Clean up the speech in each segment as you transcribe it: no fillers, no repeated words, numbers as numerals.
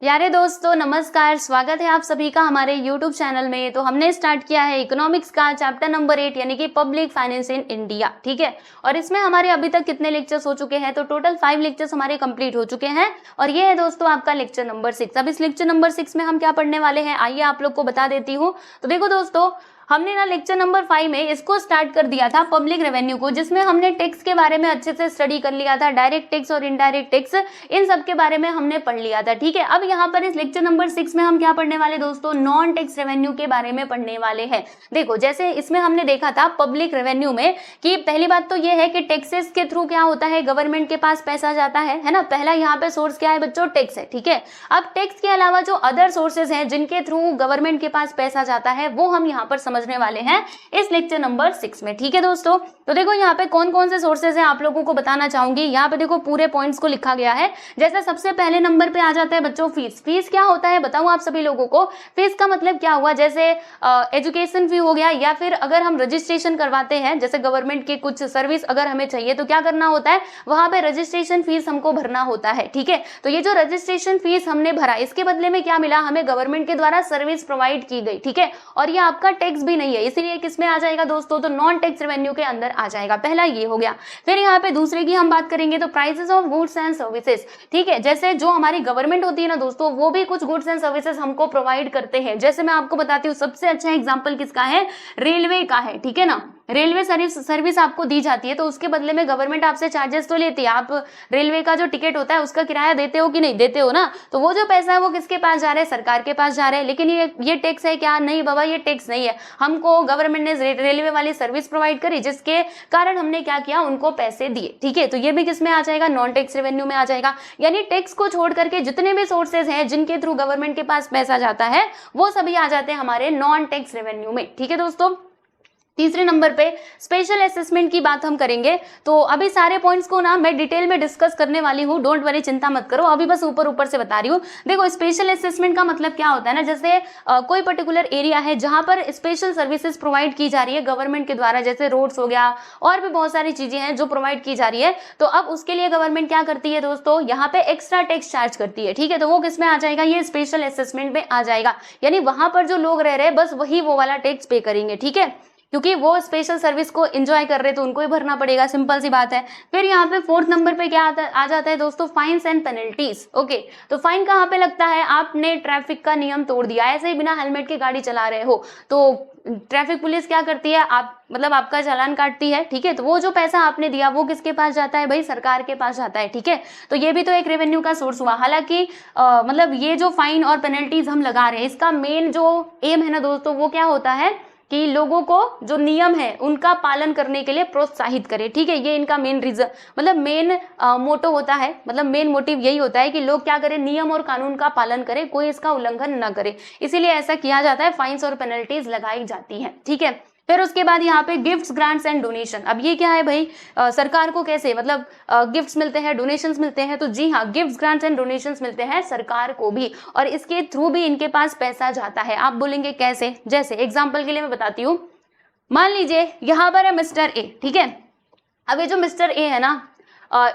प्यारे दोस्तों नमस्कार, स्वागत है आप सभी का हमारे YouTube चैनल में। तो हमने स्टार्ट किया है इकोनॉमिक्स का चैप्टर नंबर 8 यानी कि पब्लिक फाइनेंस इन इंडिया, ठीक है। और इसमें हमारे अभी तक कितने लेक्चर्स हो चुके हैं, तो टोटल 5 लेक्चर्स हमारे कंप्लीट हो चुके हैं और ये है दोस्तों आपका लेक्चर नंबर 6। अब इस लेक्चर नंबर 6 में हम क्या पढ़ने वाले हैं, आइए आप लोग को बता देती हूँ। तो देखो दोस्तों, हमने ना लेक्चर नंबर 5 में इसको स्टार्ट कर दिया था पब्लिक रेवेन्यू को, जिसमें हमने टैक्स के बारे में अच्छे से स्टडी कर लिया था, डायरेक्ट टैक्स और इनडायरेक्ट टैक्स इन सब के बारे में हमने पढ़ लिया था, ठीक है। अब यहाँ पर इस लेक्चर नंबर 6 में हम क्या पढ़ने वाले दोस्तों, नॉन टैक्स रेवेन्यू के बारे में पढ़ने वाले हैं। देखो जैसे इसमें हमने देखा था पब्लिक रेवेन्यू में कि पहली बात तो ये है कि टैक्सेस के थ्रू क्या होता है, गवर्नमेंट के पास पैसा जाता है ना। पहला यहाँ पे सोर्स क्या है बच्चों, टैक्स है, ठीक है। अब टैक्स के अलावा जो अदर सोर्सेज हैं जिनके थ्रू गवर्नमेंट के पास पैसा जाता है वो हम यहाँ पर समझने वाले हैं इस लेक्चर नंबर 6 में, ठीक है दोस्तों। तो देखो यहाँ पे कौन कौन से सोर्सेज हैं आप लोगों को बताना चाहूंगी। यहाँ पे देखो पूरे पॉइंट्स को लिखा गया है। जैसे सबसे पहले नंबर पे आ जाता है बच्चों फीस। फीस क्या होता है बताऊं आप सभी लोगों को। फीस का मतलब क्या हुआ, जैसे एजुकेशन फी हो गया, या फिर अगर हम रजिस्ट्रेशन करवाते हैं, जैसे गवर्नमेंट की कुछ सर्विस अगर हमें चाहिए तो क्या करना होता है, वहां पे रजिस्ट्रेशन फीस हमको भरना होता है, ठीक है। तो ये जो रजिस्ट्रेशन फीस हमने भरा, इसके बदले में क्या मिला, हमें गवर्नमेंट के द्वारा सर्विस प्रोवाइड की गई, ठीक है। और ये आपका टैक्स भी नहीं है, इसीलिए किसमें आ जाएगा दोस्तों, तो नॉन टैक्स रेवेन्यू के अंदर आ जाएगा। पहला ये हो गया। फिर यहाँ पे दूसरे की हम बात करेंगे तो prices of goods and services, ठीक है। जैसे जो हमारी गवर्नमेंट होती है ना दोस्तों, वो भी कुछ गुड्स एंड सर्विसेज हमको प्रोवाइड करते हैं। जैसे मैं आपको बताती हूँ, सबसे अच्छा एग्जांपल किसका है, रेलवे का है, ठीक है ना। रेलवे सर्विस आपको दी जाती है तो उसके बदले में गवर्नमेंट आपसे चार्जेस तो लेती है। आप रेलवे का जो टिकट होता है उसका किराया देते हो कि नहीं देते हो ना, तो वो जो पैसा है वो किसके पास जा रहा है, सरकार के पास जा रहा है। लेकिन ये टैक्स है क्या, नहीं बाबा ये टैक्स नहीं है। हमको गवर्नमेंट ने रेलवे वाली सर्विस प्रोवाइड करी, जिसके कारण हमने क्या किया, उनको पैसे दिए, ठीक है। तो ये भी किसमें आ जाएगा, नॉन टैक्स रेवेन्यू में आ जाएगा। यानी टैक्स को छोड़ करके जितने भी सोर्सेज हैं जिनके थ्रू गवर्नमेंट के पास पैसा जाता है वो सभी आ जाते हैं हमारे नॉन टैक्स रेवेन्यू में, ठीक है दोस्तों। तीसरे नंबर पे स्पेशल असेसमेंट की बात हम करेंगे। तो अभी सारे पॉइंट्स को ना मैं डिटेल में डिस्कस करने वाली हूँ, डोंट वरी, चिंता मत करो, अभी बस ऊपर ऊपर से बता रही हूँ। देखो स्पेशल असेसमेंट का मतलब क्या होता है ना, जैसे कोई पर्टिकुलर एरिया है जहां पर स्पेशल सर्विसेज प्रोवाइड की जा रही है गवर्नमेंट के द्वारा, जैसे रोड्स हो गया और भी बहुत सारी चीजें हैं जो प्रोवाइड की जा रही है। तो अब उसके लिए गवर्नमेंट क्या करती है दोस्तों, यहाँ पे एक्स्ट्रा टैक्स चार्ज करती है, ठीक है। तो वो किसमें आ जाएगा, ये स्पेशल असेसमेंट में आ जाएगा। यानी वहां पर जो लोग रह रहे हैं बस वही वो वाला टैक्स पे करेंगे, ठीक है, क्योंकि वो स्पेशल सर्विस को एंजॉय कर रहे तो उनको ही भरना पड़ेगा, सिंपल सी बात है। फिर यहाँ पे 4th नंबर पे क्या आ जाता है दोस्तों, फाइन्स एंड पेनल्टीज। ओके, तो फाइन कहाँ पे लगता है, आपने ट्रैफिक का नियम तोड़ दिया, ऐसे ही बिना हेलमेट के गाड़ी चला रहे हो तो ट्रैफिक पुलिस क्या करती है, आप मतलब आपका चालान काटती है, ठीक है। तो वो जो पैसा आपने दिया वो किसके पास जाता है भाई, सरकार के पास जाता है, ठीक है। तो ये भी तो एक रेवेन्यू का सोर्स हुआ। हालांकि मतलब ये जो फाइन और पेनल्टीज हम लगा रहे हैं, इसका मेन जो एम है ना दोस्तों, वो क्या होता है कि लोगों को जो नियम है उनका पालन करने के लिए प्रोत्साहित करे, ठीक है। ये इनका मेन रीजन मतलब मेन मोटो होता है, मतलब मेन मोटिव यही होता है कि लोग क्या करें, नियम और कानून का पालन करें, कोई इसका उल्लंघन न करे, इसीलिए ऐसा किया जाता है, फाइन्स और पेनल्टीज लगाई जाती है, ठीक है। फिर उसके बाद यहाँ पे गिफ्ट्स, ग्रांट्स एंड डोनेशन। अब ये क्या है भाई, सरकार को कैसे मतलब गिफ्ट्स मिलते हैं, डोनेशंस मिलते हैं, तो जी हाँ, गिफ्ट्स, ग्रांट्स एंड डोनेशंस मिलते हैं सरकार को भी, और इसके थ्रू भी इनके पास पैसा जाता है। आप बोलेंगे कैसे, जैसे एग्जाम्पल के लिए मैं बताती हूँ। मान लीजिए यहाँ पर है मिस्टर ए, ठीक है। अब ये जो मिस्टर ए है ना,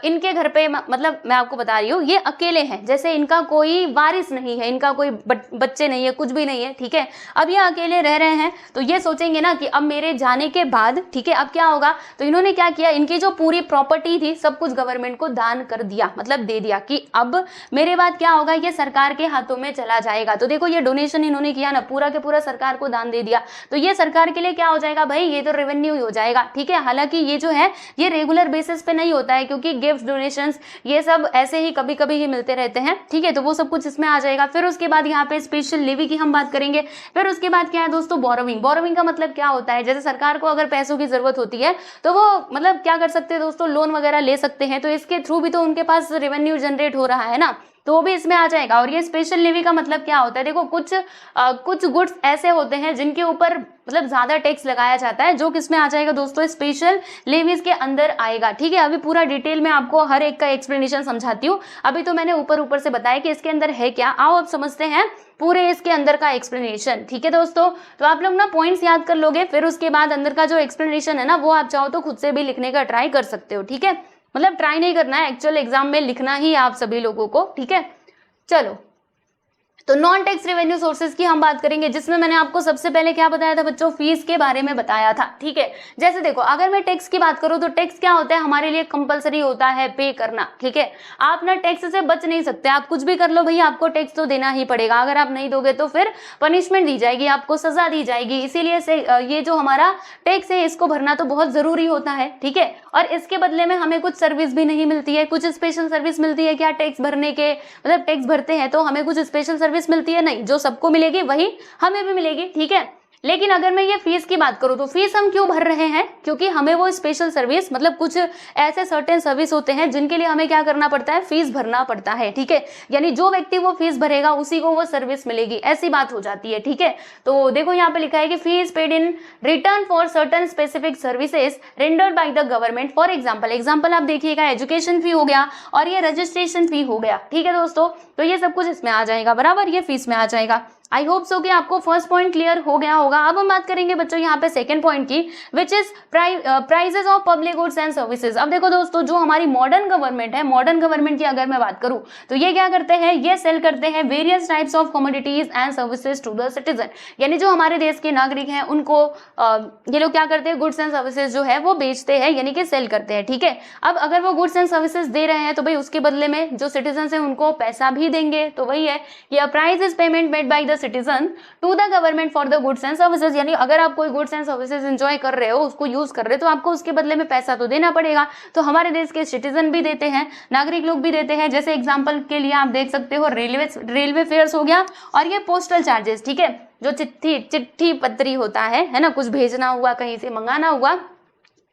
इनके घर पे मतलब मैं आपको बता रही हूँ, ये अकेले हैं, जैसे इनका कोई वारिस नहीं है, इनका कोई बच्चे नहीं है, कुछ भी नहीं है, ठीक है। अब ये अकेले रह रहे हैं तो ये सोचेंगे ना कि अब मेरे जाने के बाद, ठीक है, अब क्या होगा, तो इन्होंने क्या किया, इनकी जो पूरी प्रॉपर्टी थी सब कुछ गवर्नमेंट को दान कर दिया, मतलब दे दिया कि अब मेरे बाद क्या होगा, ये सरकार के हाथों में चला जाएगा। तो देखो ये डोनेशन इन्होंने किया ना, पूरा के पूरा सरकार को दान दे दिया, तो ये सरकार के लिए क्या हो जाएगा भाई, ये तो रेवेन्यू ही हो जाएगा, ठीक है। हालांकि ये जो है ये रेगुलर बेसिस पे नहीं होता है, क्योंकि गिफ्ट, डोनेशंस ये सब ऐसे ही कभी कभी ही मिलते रहते हैं, ठीक है। तो वो सब कुछ इसमें आ जाएगा। फिर उसके बाद यहाँ पे स्पेशल लेवी की हम बात करेंगे। फिर उसके बाद क्या है दोस्तों, बोरोविंग। बोरोविंग का मतलब क्या होता है, जैसे सरकार को अगर पैसों की जरूरत होती है तो वो मतलब क्या कर सकते हैं दोस्तों, लोन वगैरह ले सकते हैं, तो इसके थ्रू भी तो उनके पास रेवेन्यू जनरेट हो रहा है ना, तो वो भी इसमें आ जाएगा। और ये स्पेशल लेवी का मतलब क्या होता है, देखो कुछ गुड्स ऐसे होते हैं जिनके ऊपर मतलब ज्यादा टैक्स लगाया जाता है, जो किसमें आ जाएगा दोस्तों, स्पेशल लेवीज के अंदर आएगा, ठीक है। अभी पूरा डिटेल में आपको हर एक का एक्सप्लेनेशन समझाती हूँ। अभी तो मैंने ऊपर ऊपर से बताया कि इसके अंदर है क्या, आओ अब समझते हैं पूरे इसके अंदर का एक्सप्लेनेशन, ठीक है दोस्तों। तो आप लोग ना पॉइंट्स याद कर लोगे, फिर उसके बाद अंदर का जो एक्सप्लेनेशन है ना, वो आप चाहो तो खुद से भी लिखने का ट्राई कर सकते हो, ठीक है। मतलब ट्राई नहीं करना है, एक्चुअल एग्जाम में लिखना ही आप सभी लोगों को, ठीक है। चलो तो नॉन टैक्स रेवेन्यू सोर्सेज की हम बात करेंगे, जिसमें मैंने आपको सबसे पहले क्या बताया था बच्चों, फीस के बारे में बताया था, ठीक है। जैसे देखो, अगर मैं टैक्स की बात करूं तो टैक्स क्या होता है, हमारे लिए कंपलसरी होता है पे करना, ठीक है। आप ना टैक्स से बच नहीं सकते, आप कुछ भी कर लो भैया, आपको टैक्स तो देना ही पड़ेगा। अगर आप नहीं दोगे तो फिर पनिशमेंट दी जाएगी, आपको सजा दी जाएगी। इसीलिए से ये जो हमारा टैक्स है इसको भरना तो बहुत जरूरी होता है, ठीक है। और इसके बदले में हमें कुछ सर्विस भी नहीं मिलती है, कुछ स्पेशल सर्विस मिलती है क्या टैक्स भरने के, मतलब टैक्स भरते हैं तो हमें कुछ स्पेशल सर्विस मिलती है, नहीं, जो सबको मिलेगी वही हमें भी मिलेगी, ठीक है। लेकिन अगर मैं ये फीस की बात करूं तो फीस हम क्यों भर रहे हैं, क्योंकि हमें वो स्पेशल सर्विस, मतलब कुछ ऐसे सर्टेन सर्विस होते हैं जिनके लिए हमें क्या करना पड़ता है, फीस भरना पड़ता है, ठीक है। यानी जो व्यक्ति वो फीस भरेगा उसी को वो सर्विस मिलेगी, ऐसी बात हो जाती है, ठीक है। तो देखो यहाँ पे लिखा है कि fees paid in return for certain specific services rendered by the government. For example आप देखिएगा, एजुकेशन फी हो गया और ये रजिस्ट्रेशन फी हो गया, ठीक है दोस्तों। तो ये सब कुछ इसमें आ जाएगा, बराबर, ये फीस में आ जाएगा। आई होप सो कि आपको फर्स्ट पॉइंट क्लियर हो गया होगा। अब हम बात करेंगे बच्चों यहाँ पे सेकंड पॉइंट की, which is prices of public goods and services. अब देखो दोस्तों, जो हमारी मॉडर्न गवर्नमेंट है, मॉडर्न गवर्नमेंट की अगर मैं बात करूँ तो ये क्या करते हैं, ये सेल करते हैं various types of commodities and services to the citizen. यानी जो हमारे देश के नागरिक हैं उनको ये लोग क्या करते हैं, गुड्स एंड सर्विसेज जो है वो बेचते हैं, यानी कि सेल करते हैं, ठीक है। अब अगर वो गुड्स एंड सर्विसेज दे रहे हैं तो भाई उसके बदले में जो सिटीजन है उनको पैसा भी देंगे। तो वही है कि price is payment made by the citizen to the government for the goods and services. यानी अगर आप कोई गुड्स एंड सर्विसेज एंजॉय कर रहे हो, उसको यूज कर रहे हो, तो आपको उसके बदले में पैसा तो देना पड़ेगा। तो हमारे देश के सिटीजन भी देते हैं, नागरिक लोग भी देते हैं। जैसे एग्जांपल के लिए आप देख सकते हो रेलवे फेयर्स हो गया, और ये पोस्टल चार्जेस, ठीक है, जो चिट्ठी पत्री होता है ना, कुछ भेजना हुआ, कहीं से मंगाना हुआ,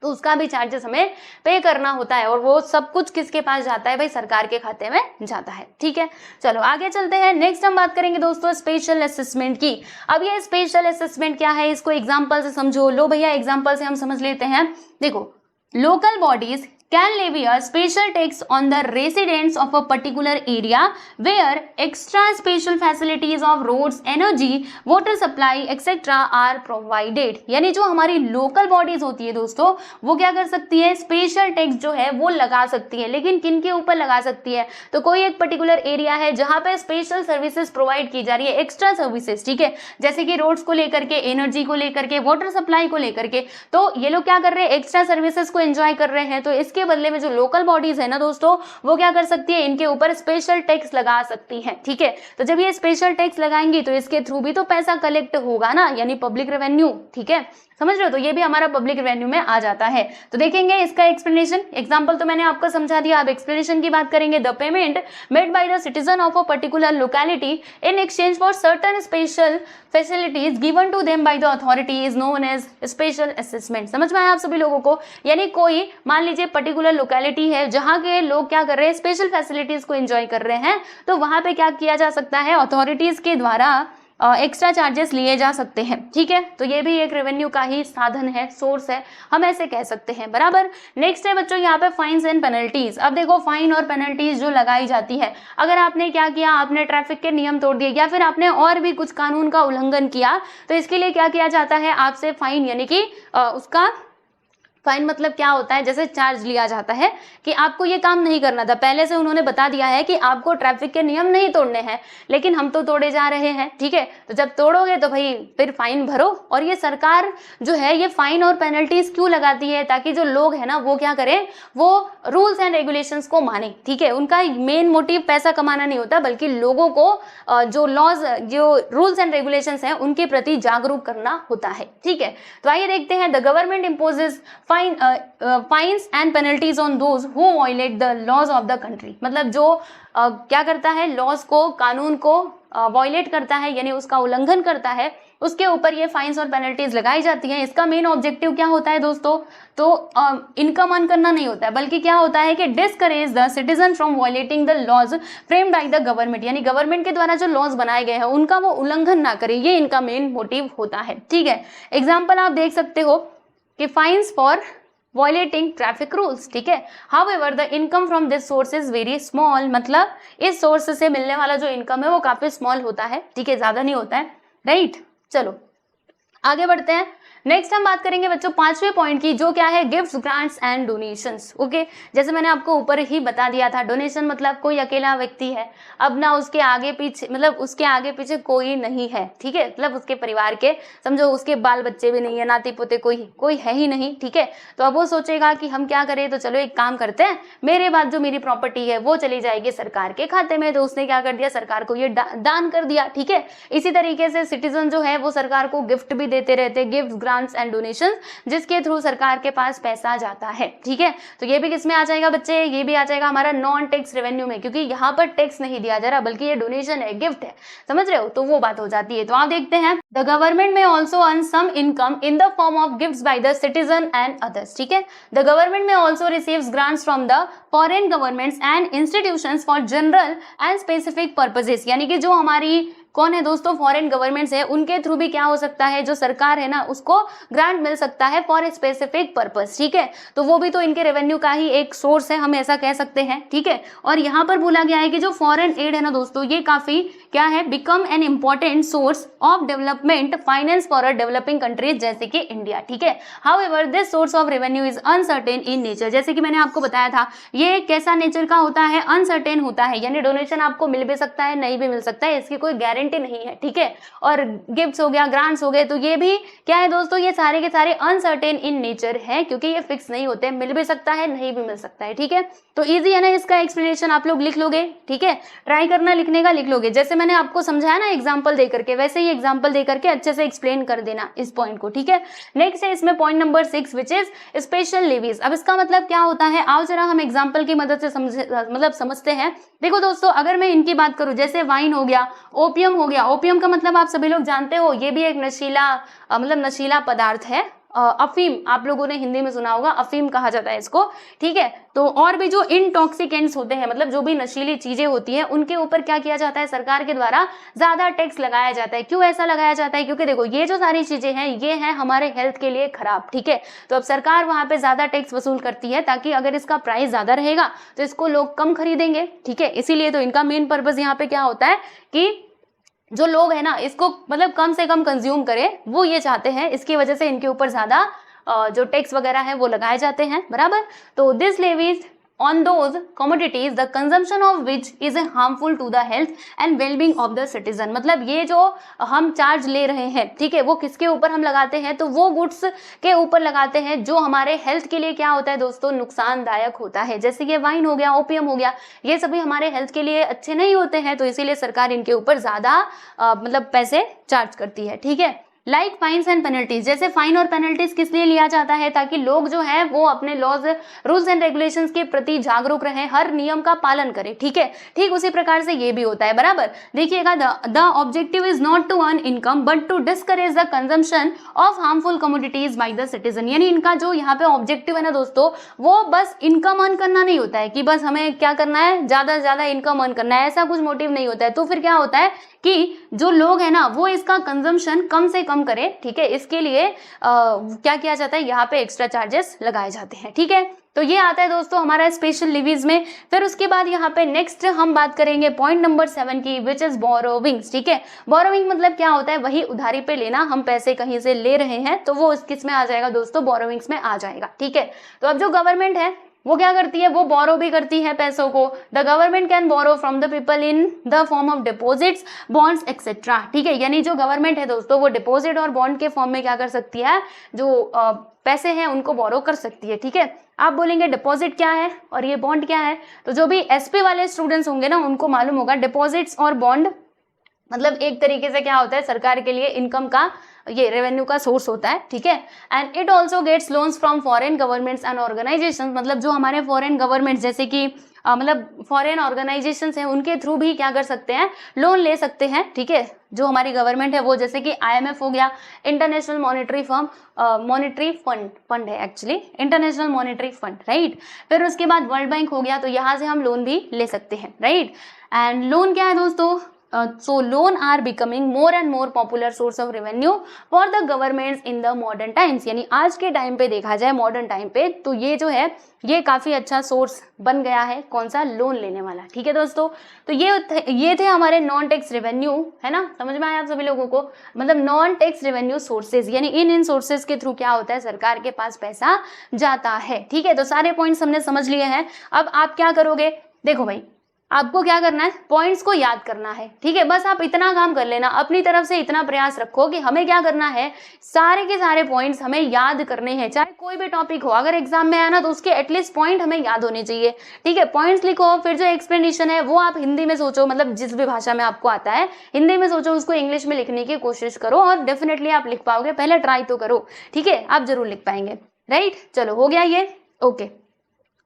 तो उसका भी चार्जेस हमें पे करना होता है। और वो सब कुछ किसके पास जाता है भाई, सरकार के खाते में जाता है, ठीक है। चलो आगे चलते हैं। नेक्स्ट हम बात करेंगे दोस्तों स्पेशल असेसमेंट की। अब ये स्पेशल असेसमेंट क्या है, इसको एग्जांपल से समझो। लो भैया, एग्जांपल से हम समझ लेते हैं। देखो, local bodies can levy a special tax on the residents of a particular area where extra special facilities of roads, energy, water supply etc. are provided। यानी जो हमारी लोकल बॉडीज होती है दोस्तों, वो क्या कर सकती है, स्पेशल टैक्स जो है वो लगा सकती है। लेकिन किन के ऊपर लगा सकती है, तो कोई एक पर्टिकुलर एरिया है जहां पे स्पेशल सर्विसेज प्रोवाइड की जा रही है, एक्स्ट्रा सर्विसेज, ठीक है, जैसे कि रोड्स को लेकर के, एनर्जी को लेकर के, वाटर सप्लाई को लेकर के। तो ये लोग क्या कर रहे हैं, एक्स्ट्रा सर्विसेज को एंजॉय कर रहे हैं। तो इसके बदले में जो लोकल बॉडीज है ना दोस्तों, वो क्या कर सकती है, इनके ऊपर स्पेशल टैक्स लगा सकती है, ठीक है। तो जब ये स्पेशल टैक्स लगाएंगी तो इसके थ्रू भी तो पैसा कलेक्ट होगा ना, यानी पब्लिक रेवेन्यू, ठीक है, समझ रहे हो। तो ये भी हमारा पब्लिक रेवेन्यू में आ जाता है। तो देखेंगे इसका एक्सप्लेनेशन। एग्जांपल तो मैंने आपको समझा दिया, अब एक्सप्लेनेशन की बात करेंगे। The payment made by the citizen of a particular locality in exchange for certain special facilities given to them by the authority is known as special assessment. समझ में आया आप सभी लोगों को। यानी कोई मान लीजिए पर्टिकुलर लोकेलिटी है जहां के लोग क्या कर रहे हैं, स्पेशल फैसिलिटीज को एंजॉय कर रहे हैं, तो वहां पे क्या किया जा सकता है, अथॉरिटीज के द्वारा एक्स्ट्रा चार्जेस लिए जा सकते हैं, ठीक है। तो ये भी एक रेवेन्यू का ही साधन है, सोर्स है, हम ऐसे कह सकते हैं, बराबर। नेक्स्ट है बच्चों यहाँ पे फाइन्स एंड पेनल्टीज। अब देखो, फाइन और पेनल्टीज जो लगाई जाती है, अगर आपने क्या किया, आपने ट्रैफिक के नियम तोड़ दिए या फिर आपने और भी कुछ कानून का उल्लंघन किया, तो इसके लिए क्या किया जाता है, आपसे फाइन, यानी कि उसका फाइन मतलब क्या होता है, जैसे चार्ज लिया जाता है कि आपको ये काम नहीं करना था। पहले से उन्होंने बता दिया है कि आपको ट्रैफिक के नियम नहीं तोड़ने हैं, लेकिन हम तो तोड़े जा रहे हैं, ठीक है। तो जब तोड़ोगे तो भाई फिर फाइन भरो। और ये सरकार जो है ये फाइन और पेनल्टीज क्यों लगाती है, ताकि जो लोग है ना वो क्या करें, वो रूल्स एंड रेगुलेशंस को माने, ठीक है। उनका मेन मोटिव पैसा कमाना नहीं होता, बल्कि लोगों को जो लॉज, जो रूल्स एंड रेगुलेशंस हैं उनके प्रति जागरूक करना होता है, ठीक है। तो आइए देखते हैं। The government imposes fines and penalties on those who violate the laws of the country. मतलब जो क्या करता है, लॉज को, कानून को वायलेट करता है, यानी उसका उल्लंघन करता है, उसके ऊपर ये फाइन्स और पेनल्टीज लगाई जाती हैं। इसका मेन ऑब्जेक्टिव क्या होता है दोस्तों, तो इनकम अर्न करना नहीं होता है, बल्कि क्या होता है कि discourage the citizen from violating the laws framed by the government. यानी गवर्नमेंट के द्वारा जो लॉज बनाए गए हैं उनका वो उल्लंघन ना करे, ये इनका मेन मोटिव होता है, ठीक है। एग्जाम्पल आप देख सकते हो कि fines for violating traffic rules, ठीक है। However the income from this source is very small. मतलब इस सोर्स से मिलने वाला जो इनकम है वो काफी स्मॉल होता है, ठीक है, ज्यादा नहीं होता है, राइट। चलो आगे बढ़ते हैं। नेक्स्ट हम बात करेंगे बच्चों 5वें पॉइंट की, जो क्या है, gifts, grants and donations. Okay, जैसे मैंने आपको ऊपर ही बता दिया था, डोनेशन मतलब कोई अकेला व्यक्ति है, अब ना उसके आगे पीछे, मतलब उसके आगे पीछे कोई नहीं है, ठीक है, मतलब उसके परिवार के, समझो उसके बाल बच्चे भी नहीं है, नाती पोते कोई है ही नहीं, ठीक है। तो अब वो सोचेगा कि हम क्या करें, तो चलो एक काम करते हैं, मेरे बाद जो मेरी प्रॉपर्टी है वो चली जाएगी सरकार के खाते में। तो उसने क्या कर दिया, सरकार को ये दान कर दिया, ठीक है। इसी तरीके से सिटीजन जो है वो सरकार को गिफ्ट भी देते रहते, गिफ्ट, ग्रांट्स एंड डोनेशन, जिसके थ्रू सरकार के पास पैसा जाता है, ठीक है। तो ये भी किस में आ जाएगा बच्चे, ये भी आ जाएगा हमारा नॉन टैक्स रेवेन्यू में, क्योंकि यहाँ पर टैक्स नहीं दिया जा रहा, बल्कि ये डोनेशन है, गिफ्ट है, समझ रहे हो, तो वो बात हो जाती है। तो आप देखते हैं, the government may also earn some income in the form of gifts by the citizen and others, ठीक है। The government may also receives grants from the foreign governments and institutions for general and specific purposes, यानी कि जो हमारी कौन है दोस्तों, foreign governments है, उनके थ्रू भी क्या हो सकता है, जो सरकार है ना, उसको ग्रांट मिल सकता है फॉर स्पेसिफिक पर्पस, ठीक है। तो वो भी तो इनके रेवेन्यू का ही एक सोर्स है, हम ऐसा कह सकते हैं, ठीक है। और यहाँ पर बोला गया है कि जो फॉरेन एड है ना दोस्तों, ये काफी क्या है, become an important source of development finance for a developing countries जैसे कि इंडिया, ठीक है। However this source of revenue is uncertain in nature, जैसे कि मैंने आपको बताया था, ये कैसा नेचर का होता है, अनसर्टेन होता है, यानी डोनेशन आपको मिल भी सकता है, नहीं भी मिल सकता है, इसकी कोई गारंटी नहीं है, ठीक है। और गिफ्ट्स हो गया, ग्रांट्स हो गए, तो ये भी क्या है दोस्तों, ये सारे के सारे अनसर्टेन इन नेचर है, क्योंकि ये फिक्स नहीं होते, मिल भी सकता है, नहीं भी मिल सकता है, ठीक है। तो इजी है ना, इसका एक्सप्लेनेशन आप लोग लिख लोगे, ठीक है, ट्राई करना लिखने का, लिख लोगे, जैसे मैंने आपको समझाया ना एग्जाम्पल दे करके, वैसे ही एग्जाम्पल दे करके अच्छे से एक्सप्लेन कर देना इस पॉइंट को, ठीक है। नेक्स्ट है इसमें point number 6 which is special levies. अब इसका मतलब क्या होता है, आओ जरा हम एग्जाम्पल की मदद से समझते हैं। देखो दोस्तों, अगर मैं इनकी बात करूं, जैसे वाइन हो गया, ओपियम हो गया, ओपियम का मतलब आप सभी लोग जानते हो, ये भी एक नशीला पदार्थ है। अफीम आप लोगों ने हिंदी में सुना होगा, अफीम कहा जाता है इसको, ठीक है। तो और भी जो इंटॉक्सिकेंट्स होते हैं, मतलब जो भी नशीली चीजें होती हैं, उनके ऊपर क्या किया जाता है, सरकार के द्वारा ज्यादा टैक्स लगाया जाता है। क्यों ऐसा लगाया जाता है, क्योंकि देखो ये जो सारी चीजें हैं, ये हैं हमारे हेल्थ के लिए खराब, ठीक है। तो अब सरकार वहां पे ज्यादा टैक्स वसूल करती है, ताकि अगर इसका प्राइस ज्यादा रहेगा तो इसको लोग कम खरीदेंगे, ठीक है। इसीलिए तो इनका मेन पर्पज यहाँ पे क्या होता है कि जो लोग है ना, इसको मतलब कम से कम कंज्यूम करें, वो ये चाहते हैं, इसकी वजह से इनके ऊपर ज्यादा जो टैक्स वगैरह है वो लगाए जाते हैं, बराबर। तो this levies on those commodities the consumption of which is harmful to the health and well-being of the citizen, मतलब ये जो हम चार्ज ले रहे हैं, ठीक है, वो किसके ऊपर हम लगाते हैं, तो वो गुड्स के ऊपर लगाते हैं जो हमारे हेल्थ के लिए क्या होता है दोस्तों, नुकसानदायक होता है। जैसे ये वाइन हो गया, ओपियम हो गया, ये सभी हमारे हेल्थ के लिए अच्छे नहीं होते हैं, तो इसीलिए सरकार इनके ऊपर ज्यादा मतलब पैसे चार्ज करती है, ठीक है। लाइक फाइन्स एंड पेनल्टीज, जैसे फाइन और पेनल्टीज किस लिए लिया जाता है, ताकि लोग जो है वो अपने लॉज, रूल्स एंड रेगुलेशंस के प्रति जागरूक रहें, हर नियम का पालन करें, ठीक है। ठीक उसी प्रकार से ये भी होता है, बराबर। देखिएगा, the objective is not to earn income but to discourage the consumption of harmful commodities by the citizen, यानी इनका जो यहाँ पे ऑब्जेक्टिव है ना दोस्तों, वो बस इनकम अर्न करना नहीं होता है कि बस हमें क्या करना है, ज्यादा से ज्यादा इनकम अर्न करना है, ऐसा कुछ मोटिव नहीं होता है। तो फिर क्या होता है कि जो लोग है ना, वो इसका कंजम्पशन कम से कम करें, ठीक है। इसके लिए क्या किया जाता है, यहाँ पे एक्स्ट्रा चार्जेस लगाए जाते हैं, ठीक है। तो ये आता है दोस्तों हमारा स्पेशल लिवीज में। फिर उसके बाद यहाँ पे नेक्स्ट हम बात करेंगे पॉइंट नंबर 7 की, विच इज बोरोविंग्स, ठीक है। बोरोविंग मतलब क्या होता है, वही उधारी पे लेना, हम पैसे कहीं से ले रहे हैं, तो वो किस में आ जाएगा दोस्तों, बोरोविंग्स में आ जाएगा, ठीक है। तो अब जो गवर्नमेंट है वो क्या करती है, वो बोरो भी करती है पैसों को। The government can borrow from the people in the form of deposits, bonds etcetera, ठीक है। यानी जो गवर्नमेंट है दोस्तों, वो डिपॉजिट और बॉन्ड के फॉर्म में क्या कर सकती है, जो पैसे हैं उनको बोरो कर सकती है, ठीक है। आप बोलेंगे डिपॉजिट क्या है और ये बॉन्ड क्या है, तो जो भी एसपी वाले स्टूडेंट्स होंगे ना, उनको मालूम होगा डिपॉजिट्स और बॉन्ड मतलब एक तरीके से क्या होता है, सरकार के लिए इनकम का, ये रेवेन्यू का सोर्स होता है, ठीक है। And it also gets loans from foreign governments and organisation, मतलब जो हमारे फॉरेन गवर्नमेंट जैसे कि मतलब फॉरेन ऑर्गेनाइजेशंस हैं, उनके थ्रू भी क्या कर सकते हैं, लोन ले सकते हैं, ठीक है। जो हमारी गवर्नमेंट है वो, जैसे कि IMF हो गया, इंटरनेशनल मॉनेटरी फंड है actually, international monetary fund, right. फिर उसके बाद वर्ल्ड बैंक हो गया, तो यहाँ से हम लोन भी ले सकते हैं, राइट। एंड लोन क्या है दोस्तों, so loan are becoming more and more popular source of revenue for the governments in the modern times। यानी आज के टाइम पे देखा जाए, मॉडर्न टाइम पे, तो ये जो है ये काफी अच्छा सोर्स बन गया है। कौन सा? लोन लेने वाला। ठीक है दोस्तों, तो ये थे हमारे नॉन टैक्स रेवेन्यू, है ना, समझ में आया आप सभी लोगों को? मतलब नॉन टैक्स रेवेन्यू सोर्सेज, यानी इन सोर्सेज के थ्रू क्या होता है, सरकार के पास पैसा जाता है। ठीक है, तो सारे पॉइंट्स हमने समझ लिए हैं। अब आप क्या करोगे? देखो भाई, आपको क्या करना है, पॉइंट्स को याद करना है। ठीक है, बस आप इतना काम कर लेना, अपनी तरफ से इतना प्रयास रखो कि हमें क्या करना है, सारे के सारे पॉइंट्स हमें याद करने हैं। चाहे कोई भी टॉपिक हो, अगर एग्जाम में आया ना, तो उसके एटलीस्ट पॉइंट हमें याद होने चाहिए। ठीक है, पॉइंट्स लिखो, फिर जो एक्सप्लेनेशन है वो आप हिंदी में सोचो, मतलब जिस भी भाषा में आपको आता है हिंदी में सोचो, उसको इंग्लिश में लिखने की कोशिश करो और डेफिनेटली आप लिख पाओगे। पहले ट्राई तो करो, ठीक है, आप जरूर लिख पाएंगे। राइट, चलो हो गया ये, ओके।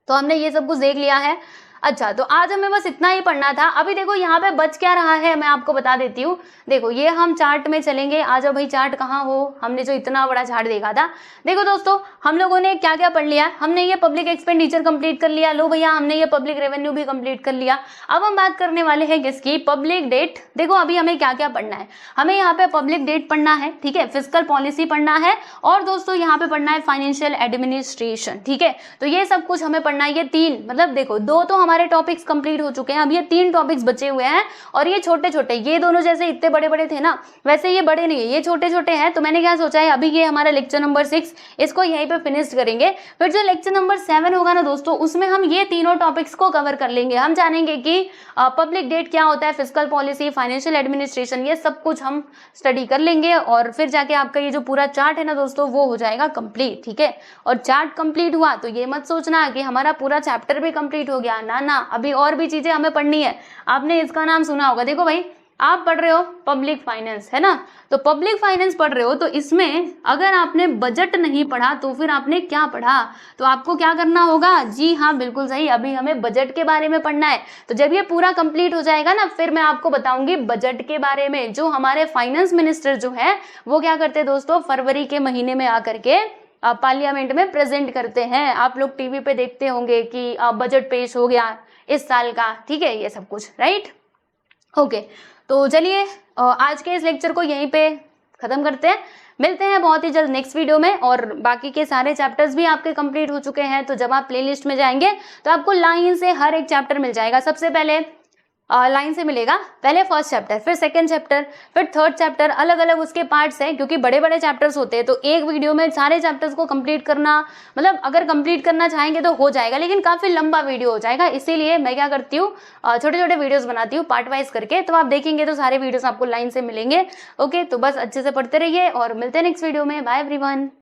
तो हमने ये सब कुछ देख लिया है। अच्छा, तो आज हमें बस इतना ही पढ़ना था। अभी देखो यहाँ पे बच क्या रहा है, मैं आपको बता देती हूँ। देखो ये हम चार्ट में चलेंगे। आ जाओ भाई, चार्ट कहाँ हो, हमने जो इतना बड़ा चार्ट देखा था। देखो दोस्तों, हम लोगों ने क्या क्या पढ़ लिया। हमने ये पब्लिक एक्सपेंडिचर कंप्लीट कर लिया। लो भैया, हमने ये पब्लिक रेवेन्यू भी कंप्लीट कर लिया। अब हम बात करने वाले हैं किसकी? Public debt. देखो अभी हमें क्या क्या पढ़ना है, हमें यहाँ पे पब्लिक डेट पढ़ना है, ठीक है, फिस्कल पॉलिसी पढ़ना है, और दोस्तों यहाँ पे पढ़ना है फाइनेंशियल एडमिनिस्ट्रेशन। ठीक है, तो ये सब कुछ हमें पढ़ना है। ये तीन, मतलब देखो दो तो हमारे टॉपिक्स कंप्लीट हो चुके हैं, अब ये तीन टॉपिक्स बचे हुए हैं। और ये छोटे छोटे, ये दोनों जैसे इतने बड़े बड़े थे ना, वैसे ये बड़े नहीं है, ये छोटे छोटे हैं। तो मैंने क्या सोचा है, अभी ये हमारा लेक्चर नंबर 6, इसको यहीं पे फिनिश करेंगे। फिर जो लेक्चर नंबर 7 होगा ना दोस्तों, उसमें हम ये तीनों टॉपिक्स को कवर कर लेंगे। हम जानेंगे कि पब्लिक डेट क्या होता है, फिस्कल पॉलिसी, फाइनेंशियल एडमिनिस्ट्रेशन, ये सब कुछ हम स्टडी कर लेंगे। और फिर जाके आपका ये जो पूरा चार्ट है ना दोस्तों, वो हो जाएगा कंप्लीट। ठीक है, और चार्ट कंप्लीट हुआ तो ये मत सोचना कि हमारा पूरा चैप्टर भी कंप्लीट हो गया, ना ना, अभी और भी चीजें हमें पढ़नी है। आपने इसका नाम सुना होगा, देखो भाई, आप पढ़ रहे हो पब्लिक फाइनेंस, है ना, तो पब्लिक फाइनेंस पढ़ रहे हो, तो इसमें अगर आपने बजट नहीं पढ़ा तो फिर आपने क्या पढ़ा? तो आपको क्या करना होगा? जी हाँ, बिल्कुल सही, अभी हमें बजट के बारे में पढ़ना है। तो जब ये पूरा कंप्लीट हो जाएगा ना, फिर मैं आपको बताऊंगी बजट के बारे में। जो हमारे फाइनेंस मिनिस्टर जो है वो क्या करते हैं दोस्तों, फरवरी के महीने में आकर के पार्लियामेंट में प्रेजेंट करते हैं। आप लोग टीवी पे देखते होंगे कि बजट पेश हो गया इस साल का। ठीक है, ये सब कुछ, राइट, ओके। तो चलिए आज के इस लेक्चर को यहीं पे खत्म करते हैं। मिलते हैं बहुत ही जल्द नेक्स्ट वीडियो में। और बाकी के सारे चैप्टर्स भी आपके कंप्लीट हो चुके हैं, तो जब आप प्लेलिस्ट में जाएंगे तो आपको लाइन से हर एक चैप्टर मिल जाएगा। सबसे पहले लाइन से मिलेगा, पहले फर्स्ट चैप्टर, फिर सेकंड चैप्टर, फिर थर्ड चैप्टर, अलग अलग उसके पार्ट्स हैं, क्योंकि बड़े बड़े चैप्टर्स होते हैं। तो एक वीडियो में सारे चैप्टर्स को कंप्लीट करना, मतलब अगर कंप्लीट करना चाहेंगे तो हो जाएगा, लेकिन काफी लंबा वीडियो हो जाएगा। इसीलिए मैं क्या करती हूँ, छोटे छोटे वीडियोस बनाती हूँ पार्ट वाइज करके। तो आप देखेंगे तो सारे वीडियोस आपको लाइन से मिलेंगे। ओके, तो बस अच्छे से पढ़ते रहिए और मिलते हैं नेक्स्ट वीडियो में। Bye everyone.